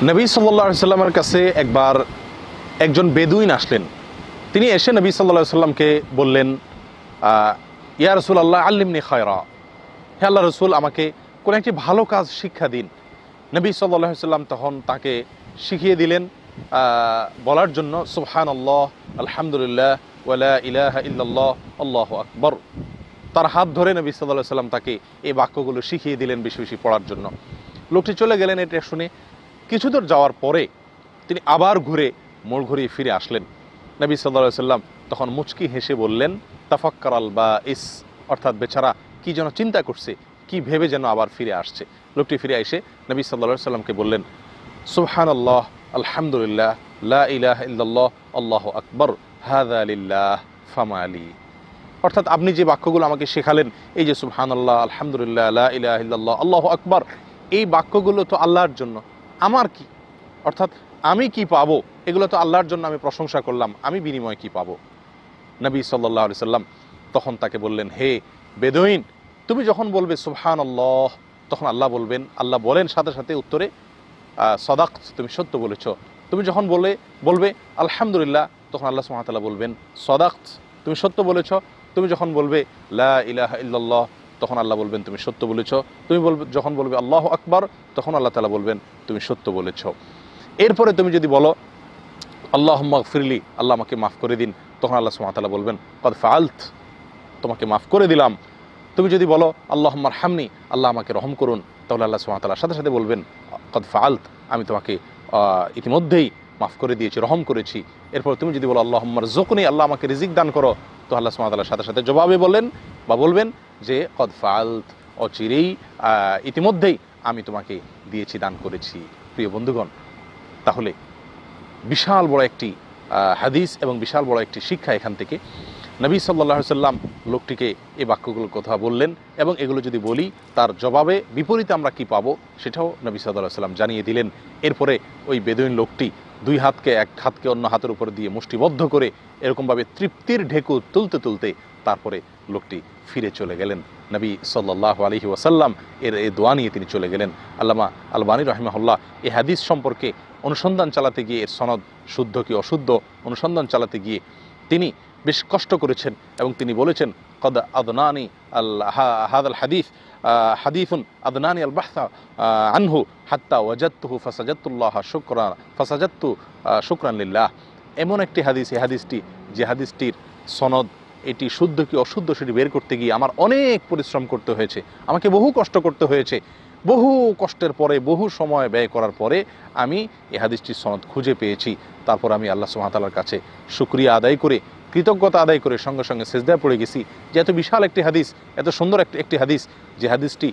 নবী সাল্লাল্লাহু আলাইহি সাল্লামের কাছে একবার একজন বেদুইন আসলেন। তিনি এসে নবী সাল্লাল্লাহু আলাইহি সাল্লামকে বললেন, ইয়া রাসূলুল্লাহ আল্লিমনি খায়রা, হে আল্লাহ রসুল, আমাকে কোন একটি ভালো কাজ শিক্ষা দিন। নবী সাল্লাল্লাহু আলাইহি সাল্লাম তখন তাকে শিখিয়ে দিলেন বলার জন্য সুবহানাল্লাহ, আলহামদুলিল্লাহ, ওয়ালা ইলাহা ইল্লাল্লাহ, আল্লাহু আকবার। তার হাত ধরে নবী সাল্লাল্লাহু আলাইহি সাল্লাম তাকে এই বাক্যগুলো শিখিয়ে দিলেন বেশি বেশি পড়ার জন্য। লোকটি চলে গেলেন। এটা শুনে কিছু দূর যাওয়ার পরে তিনি আবার ঘুরে মোড় ঘুরিয়ে ফিরে আসলেন। নবী সাল্লাল্লাহু আলাইহি সাল্লাম তখন মুচকি হেসে বললেন, তাফাক্কার আল বা ইস, অর্থাৎ বেচারা কি যেন চিন্তা করছে, কি ভেবে যেন আবার ফিরে আসছে। লোকটি ফিরে এসে নবী সাল্লাল্লাহু আলাইহি সাল্লামকে বললেন, সুবহানাল্লাহ, আলহামদুলিল্লাহ, লা ইলাহা ইল্লাল্লাহ, আল্লাহু আকবার, হাযা লিল্লাহ ফামা আলী। অর্থাৎ আপনি যে বাক্যগুলো আমাকে শেখালেন, এই যে সুবহানাল্লাহ, আলহামদুলিল্লাহ, লা ইলাহা ইল্লাল্লাহ, আল্লাহু আকবার, এই বাক্যগুলো তো আল্লাহর জন্য, আমার কি? অর্থাৎ আমি কি পাবো? এগুলো তো আল্লাহর জন্য আমি প্রশংসা করলাম, আমি বিনিময়ে কি পাবো? নবী সাল্লাল্লাহু আলাইহি সাল্লাম তখন তাকে বললেন, হে বেদুইন, তুমি যখন বলবে সুবহানাল্লাহ, তখন আল্লাহ বলেন সাথে সাথে উত্তরে, সাদাকত, তুমি সত্য বলেছ। তুমি যখন বলবে আলহামদুলিল্লাহ, তখন আল্লাহ সুবহানাহু ওয়া তাআলা বলবেন সাদাকত, তুমি সত্য বলেছ। তুমি যখন বলবে লা ইলাহা ইল্লাল্লাহ, তখন আল্লাহ বলবেন তুমি সত্য বলেছ। তুমি যখন বলবে আল্লাহু আকবার, তখন আল্লাহ তাআলা বলবেন তুমি সত্য বলেছ। এরপরে তুমি যদি বলো আল্লাহুম্মা গফিরলি, আল্লাহ আমাকে মাফ করে দিন, তখন আল্লাহ সুবহানাহু ওয়া তাআলা বলবেন কদ ফাআলত, তোমাকে মাফ করে দিলাম। তুমি যদি বলো আল্লাহুম্মা আরহামনি, আল্লাহ আমাকে রহম করুন, তাহলে আল্লাহ সুবহানাহু ওয়া তাআলা সাথে সাথে বলবেন কদ ফাআলত, আমি তোমাকে ইতিমধ্যেই মাফ করে দিয়েছি, রহম করেছি। এরপর তুমি যদি বলো আল্লাহুম্মা রযুকনি, আল্লাহ আমাকে রিজিক দান করো, তো আল্লাহ সুবহানাহু ওয়া তাআলা সাথে সাথে জবাবে বলবেন যে কদ ফাআলত, অচিরেই ইতিমধ্যেই আমি তোমাকে দিয়েছি, দান করেছি। প্রিয় বন্ধুগণ, তাহলে বিশাল বড় একটি হাদিস এবং বিশাল বড় একটি শিক্ষা এখান থেকে। নবী সাল্লাল্লাহু আলাইহি সাল্লাম লোকটিকে এই বাক্যগুলোর কথা বললেন, এবং এগুলো যদি বলি তার জবাবে বিপরীতে আমরা কি পাবো সেটাও নবী সাল্লাল্লাহু আলাইহি সাল্লাম জানিয়ে দিলেন। এরপরে ওই বেদুইন লোকটি দুই হাতকে এক হাতকে অন্য হাতের উপর দিয়ে মুষ্টিবদ্ধ করে এরকমভাবে তৃপ্তির ঢেকু তুলতে তুলতে তারপরে লোকটি ফিরে চলে গেলেন। নবী সাল্লাল্লাহু আলাইহি ওয়াসাল্লাম এই দোয়া নিয়ে তিনি চলে গেলেন। আল্লামা আলবানী রাহিমাহুল্লাহ এই হাদিস সম্পর্কে অনুসন্ধান চালাতে গিয়ে, এর সনদ শুদ্ধ কি অশুদ্ধ অনুসন্ধান চালাতে গিয়ে তিনি বেশ কষ্ট করেছেন, এবং তিনি বলেছেন কদ আদনানি হাদাল হাদিস হাদিসুন আদনানি আল বাহসা আনহু হাত্তা ওয়াজাদতুহু ফাসাজাদতু শুকরান লিল্লাহ। এমন একটি হাদিস, এই হাদিসটি, যে হাদিসটির সনদ এটি শুদ্ধ কি অশুদ্ধ সেটি বের করতে গিয়ে আমার অনেক পরিশ্রম করতে হয়েছে, আমাকে বহু কষ্ট করতে হয়েছে। বহু কষ্টের পরে, বহু সময় ব্যয় করার পরে আমি এই হাদিসটির সনদ খুঁজে পেয়েছি। তারপর আমি আল্লাহ সুবহানাহু ওয়া তাআলার কাছে শুকরিয়া আদায় করে, কৃতজ্ঞতা আদায় করে সঙ্গে সঙ্গে সিজদায় পড়ে গেছি যে এত বিশাল একটি হাদিস, এত সুন্দর একটি হাদিস, যে হাদিসটি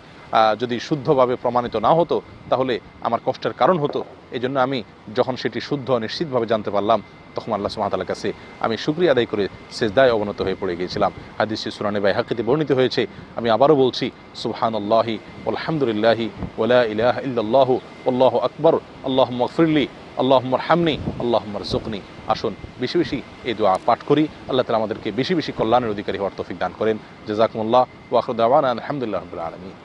যদি শুদ্ধভাবে প্রমাণিত না হতো তাহলে আমার কষ্টের কারণ হতো। এই জন্য আমি যখন সেটি শুদ্ধ নিশ্চিতভাবে জানতে পারলাম, তখন আল্লাহ সুবহানাহু ওয়া তাআলার কাছে আমি শুকরিয়া আদায় করে সিজদায় অবনত হয়ে পড়ে গিয়েছিলাম। হাদিসটি সুনানে বাইহাকিতে বর্ণিত হয়েছে। আমি আবারও বলছি, সুবহানাল্লাহি ওয়ালহামদুলিল্লাহি ওয়ালা ইলাহা ইল্লাল্লাহু আল্লাহু আকবার, আল্লাহুম্মা গফিরলি, আল্লাহুম্মা আরহামনি, আল্লাহুম্মা রযুকনি। আসুন বেশি বেশি এই দোয়া পাঠ করি। আল্লাহ তাআলা আমাদেরকে বেশি বেশি কল্যাণের অধিকারী হওয়ার তৌফিক দান করেন। জাযাকুমুল্লাহ ওয়া আখিরু দাওয়ানা আলহামদুলিল্লাহি রাব্বিল আলামিন।